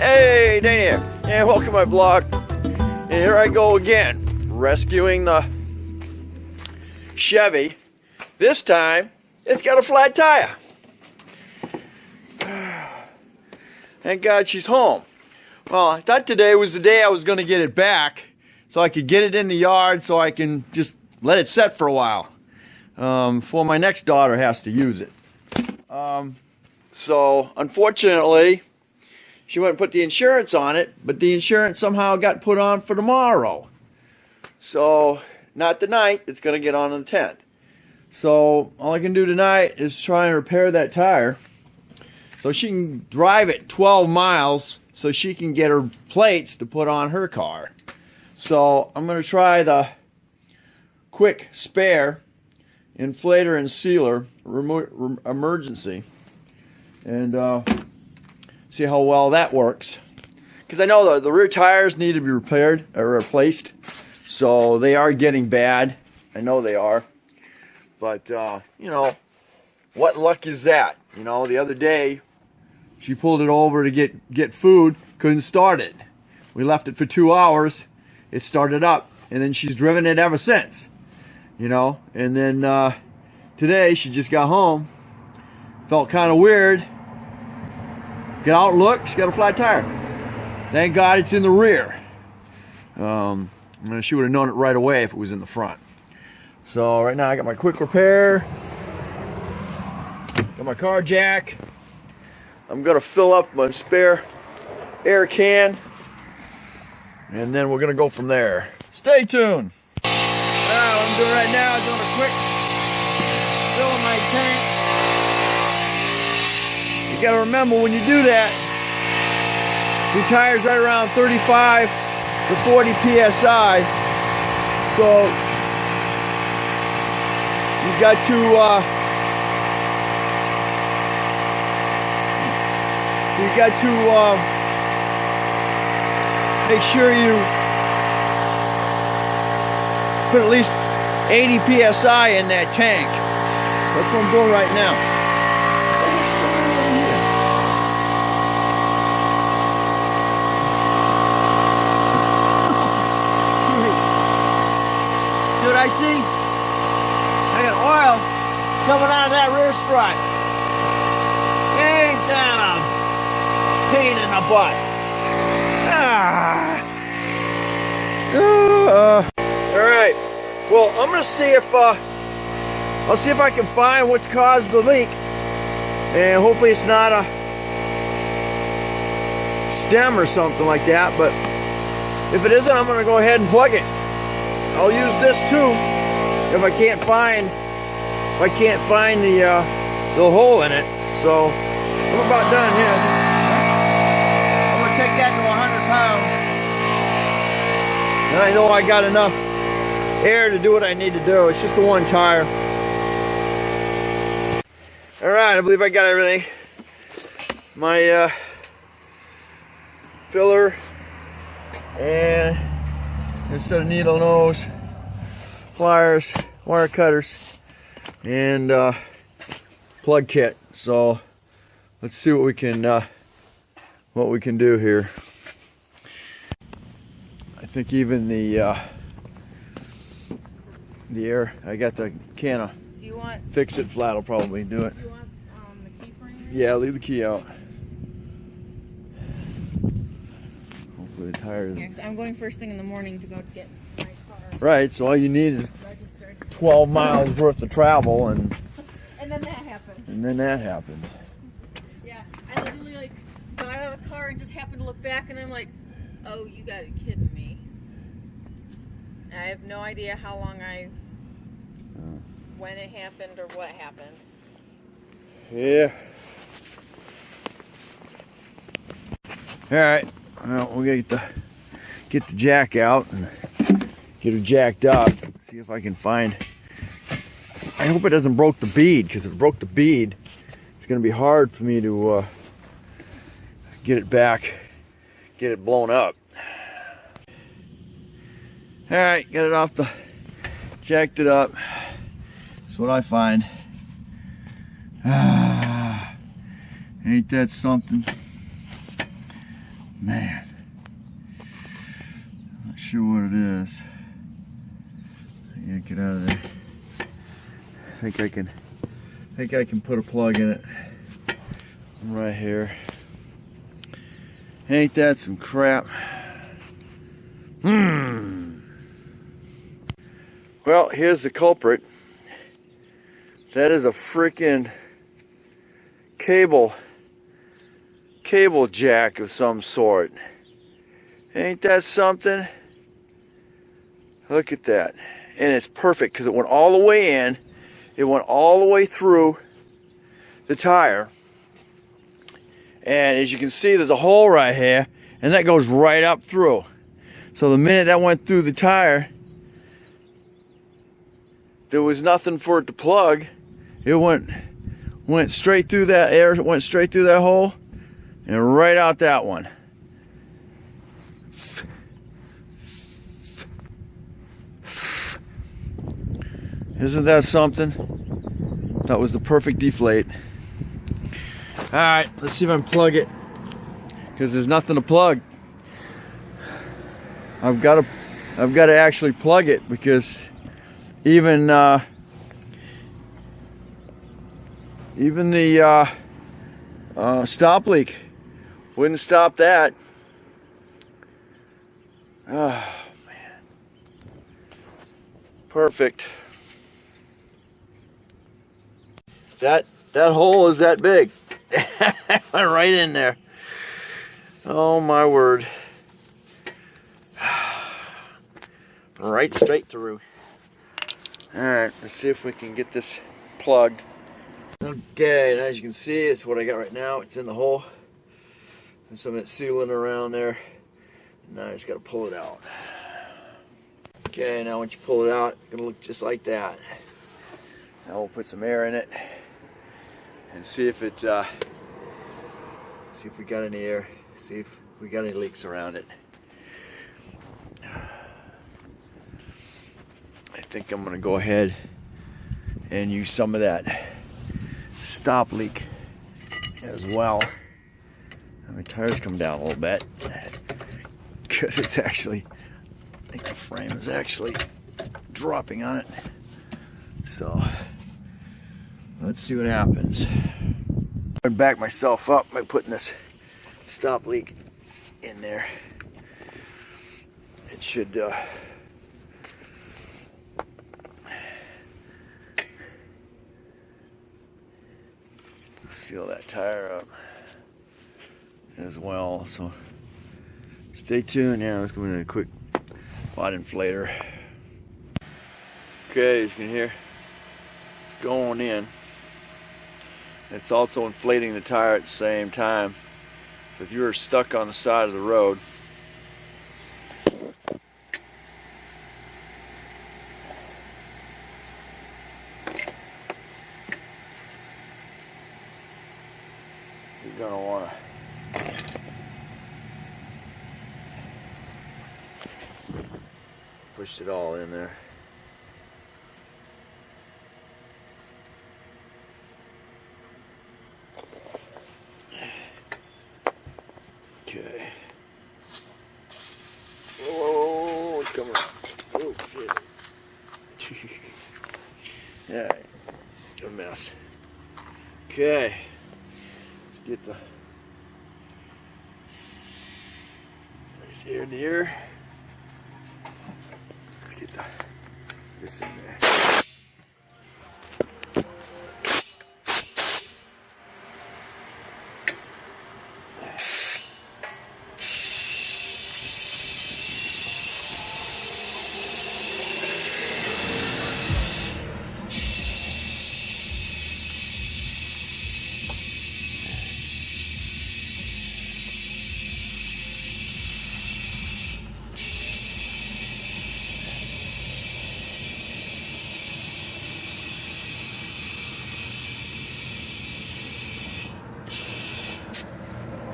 Hey, Danny here, and welcome to my vlog. And here I go again, rescuing the Chevy. This time, it's got a flat tire. Thank God she's home. Well, I thought today was the day I was going to get it back, so I could get it in the yard so I can just let it set for a while before my next daughter has to use it. So, unfortunately, she went and put the insurance on it, but the insurance somehow got put on for tomorrow. So, not tonight, it's going to get on the 10th. So, all I can do tonight is try and repair that tire so she can drive it 12 miles so she can get her plates to put on her car. So, I'm going to try the quick spare inflator and sealer emergency and see how well that works, because I know the rear tires need to be repaired or replaced, so they are getting bad. I know they are, but you know, what luck is that? You know, the other day she pulled it over to get food, couldn't start it. We left it for 2 hours, it started up, and then she's driven it ever since. You know, and then today she just got home, felt kind of weird. Get out and look, she's got a flat tire. Thank God it's in the rear. She would have known it right away if it was in the front. So right now I got my quick repair, got my car jack. I'm gonna fill up my spare air can, and then we're gonna go from there. Stay tuned. What I'm doing right now is doing a quick fill in my tank. You gotta remember, when you do that, your tire's right around 35 to 40 psi. So you got to make sure you put at least 80 psi in that tank. That's what I'm doing right now. I see I got oil coming out of that rear strut. Ain't that a pain in the butt? All right. Well, I'm gonna see if I'll see if I can find what's caused the leak, and hopefully it's not a stem or something like that. But if it isn't, I'm gonna go ahead and plug it. I'll use this too if I can't find the hole in it. So I'm about done here. I'm gonna take that to 100 pounds, and I know I got enough air to do what I need to do. It's just the one tire. All right, I believe I got everything. My filler and instead of needle nose, pliers, wire cutters, and plug kit. So let's see what we can do here. I think even the air, I got the can of Fix It Flat will probably do it. Do you want the key for anything? Yeah, leave the key out. The tires. Yeah, 'cause I'm going first thing in the morning to go get my car. Right, so all you need is Registered. 12 miles worth of travel, and then that happened. Yeah, I literally got out of the car and just happened to look back, and I'm like, oh, you gotta be kidding me. And I have no idea how long when it happened or what happened. Yeah. All right. Well, we gotta get the jack out and get her jacked up. See if I can find. I hope it doesn't broke the bead, because if it broke the bead, it's gonna be hard for me to get it back, get it blown up. All right, got it off the, jacked it up. That's what I find. Ain't that something? Man, not sure what it is. I gotta get out of there. I think I can put a plug in it right here. Ain't that some crap? Well, here's the culprit. That is a freaking cable jack of some sort. Ain't that something? Look at that. And it's perfect because it went all the way in. It went all the way through the tire. And as you can see, there's a hole right here, and that goes right up through. So the minute that went through the tire, there was nothing for it to plug. It went straight through that air, went straight through that hole, and right out that one. Isn't that something? That was the perfect deflate. All right, let's see if I can plug it, because there's nothing to plug. I've got to actually plug it, because even the stop leak wouldn't stop that. Oh man, perfect. That hole is that big. Right in there. Oh my word. Right straight through. Alright, let's see if we can get this plugged. Okay, and as you can see, it's what I got right now. It's in the hole. There's some of that sealant around there. Now I just got to pull it out. Okay, now once you pull it out, it's going to look just like that. Now we'll put some air in it and see if it, see if we got any air, see if we got any leaks around it. I think I'm going to go ahead and use some of that stop leak as well. And my tires come down a little bit because it's actually, I think the frame is actually dropping on it. So let's see what happens. I back myself up by putting this stop leak in there. It should seal that tire up as well. So stay tuned. Now let's go into a quick pot inflator. Okay, as you can hear, it's going in. It's also inflating the tire at the same time. So if you were stuck on the side of the road, you're going to want to push it all in there. Okay. Oh, it's coming. Oh, shit. Yeah, a mess. Okay. Let's get the nice air in the air. Let's get this in there.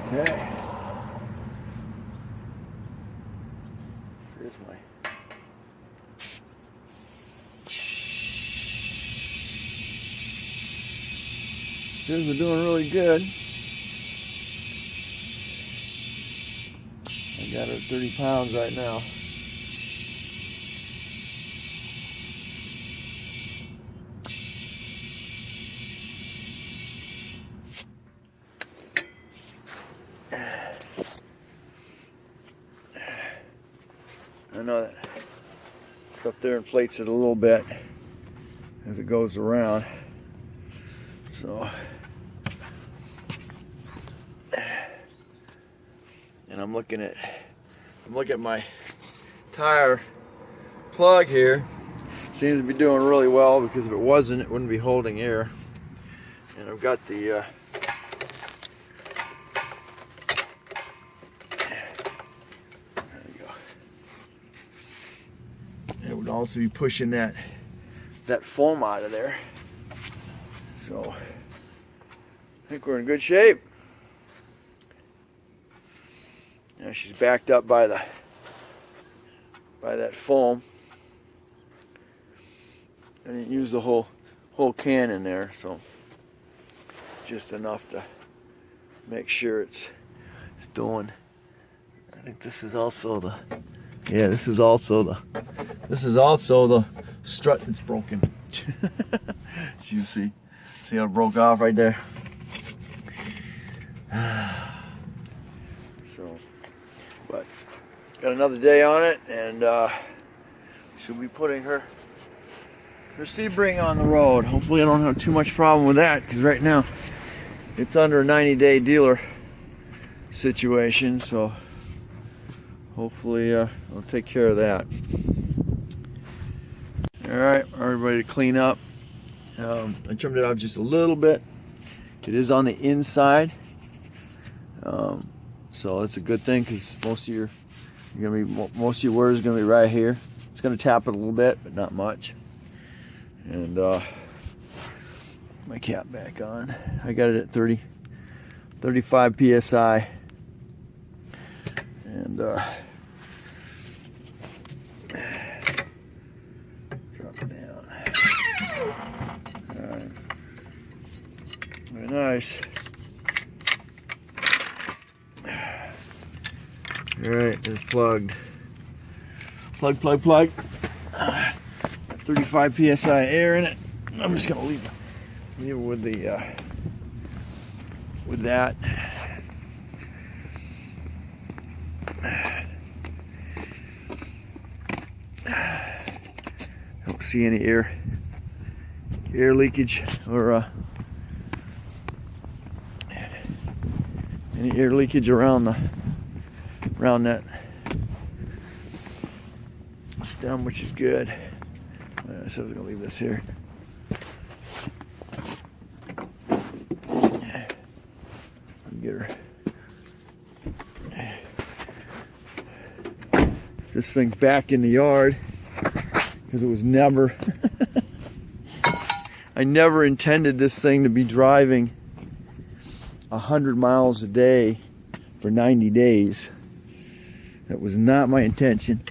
Okay. Here's my things are doing really good. I got her at 30 pounds right now. I know that stuff there inflates it a little bit as it goes around. So, and I'm looking at my tire plug here. Seems to be doing really well, because if it wasn't, it wouldn't be holding air. And I've got the it would also be pushing that foam out of there. So I think we're in good shape. Now she's backed up by that foam. I didn't use the whole can in there, so just enough to make sure it's doing. I think this is also the this is also the strut that's broken. You see how it broke off right there? So, but got another day on it, and she'll be putting her Sebring on the road. Hopefully I don't have too much problem with that, because right now it's under a 90-day dealer situation, so hopefully I'll take care of that. Alright, everybody to clean up. I trimmed it out just a little bit. It is on the inside, so that's a good thing, because most of your wear is gonna be right here. It's gonna tap it a little bit, but not much. And my cap back on. I got it at 35 psi, and drop it down. All right, very nice. All right, it's plugged. Plug. 35 psi air in it. I'm just gonna leave it with the with that. Don't see any air leakage or any air leakage around that stem, which is good. So I was gonna leave this here. Get her. This thing back in the yard, because it was never. I never intended this thing to be driving 100 miles a day for 90 days. That was not my intention.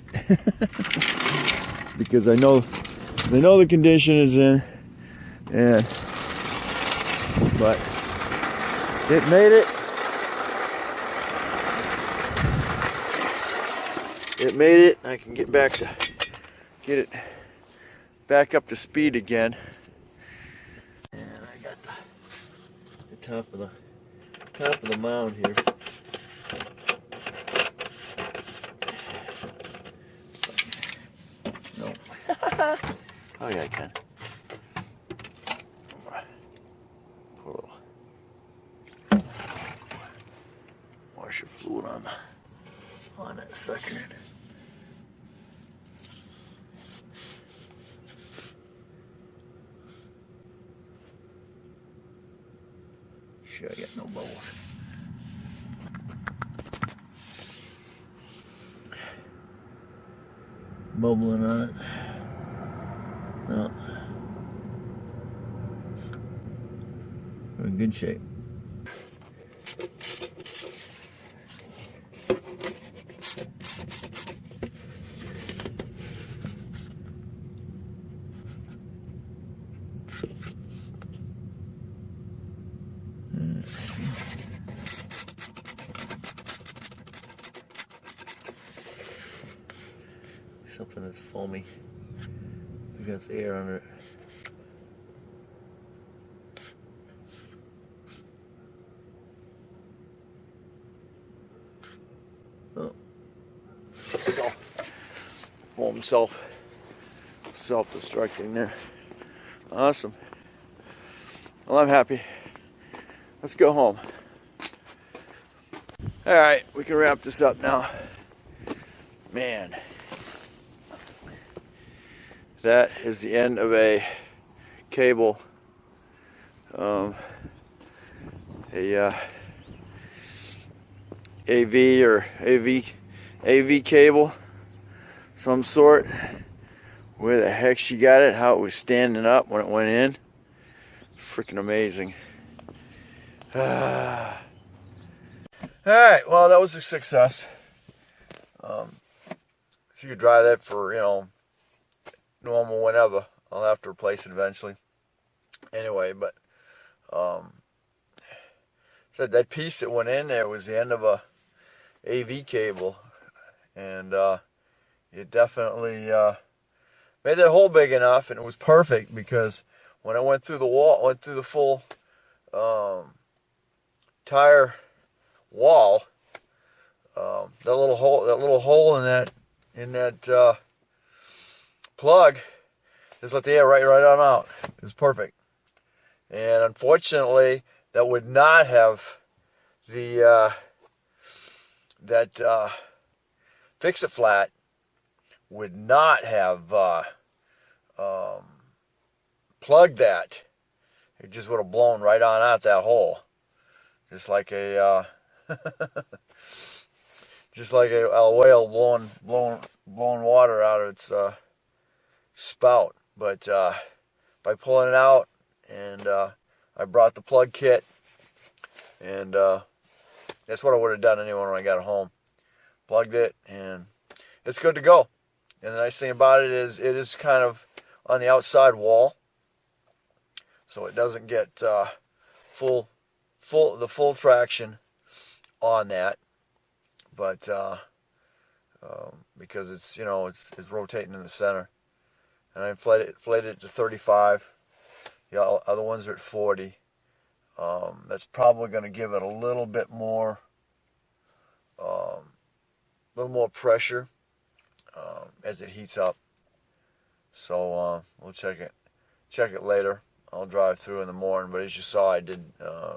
Because I know the condition is in, but it made it. It made it. I can get it back up to speed again. And I got the top of the mound here. No. Oh yeah, I can. Put a little washer fluid on that sucker. Sure, I got no bubbles. Bubbling on it. No. We're in good shape. something that's foamy. It got air under it. Oh. Foam self-destructing there. Awesome. Well, I'm happy. Let's go home. All right, we can wrap this up now. Man, that is the end of a cable. AV or AV cable, some sort. Where the heck she got it? How it was standing up when it went in? Freaking amazing. All right, well, that was a success. She could drive that for, normal whenever. I'll have to replace it eventually. Anyway, but said that piece that went in there was the end of a AV cable, and it definitely made that hole big enough, and it was perfect because when I went through the wall, went through the full tire wall, that little hole in that plug just let the air right on out. It was perfect, and unfortunately, that would not have the fix-it flat would not have plugged that. It just would have blown right on out that hole, just like a whale blowing water out of its spout. But by pulling it out, and I brought the plug kit, and that's what I would have done anyway when I got home. Plugged it, and it's good to go. And the nice thing about it is kind of on the outside wall, so it doesn't get full traction on that. But because it's it's rotating in the center, and I inflated it to 35. The other ones are at 40. That's probably going to give it a little bit more, pressure as it heats up. So we'll check it later. I'll drive through in the morning. But as you saw, I did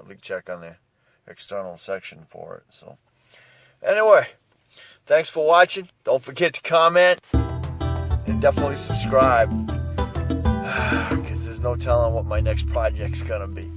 leak check on the external section for it. So anyway, thanks for watching. Don't forget to comment and definitely subscribe. Because there's no telling what my next project's gonna be.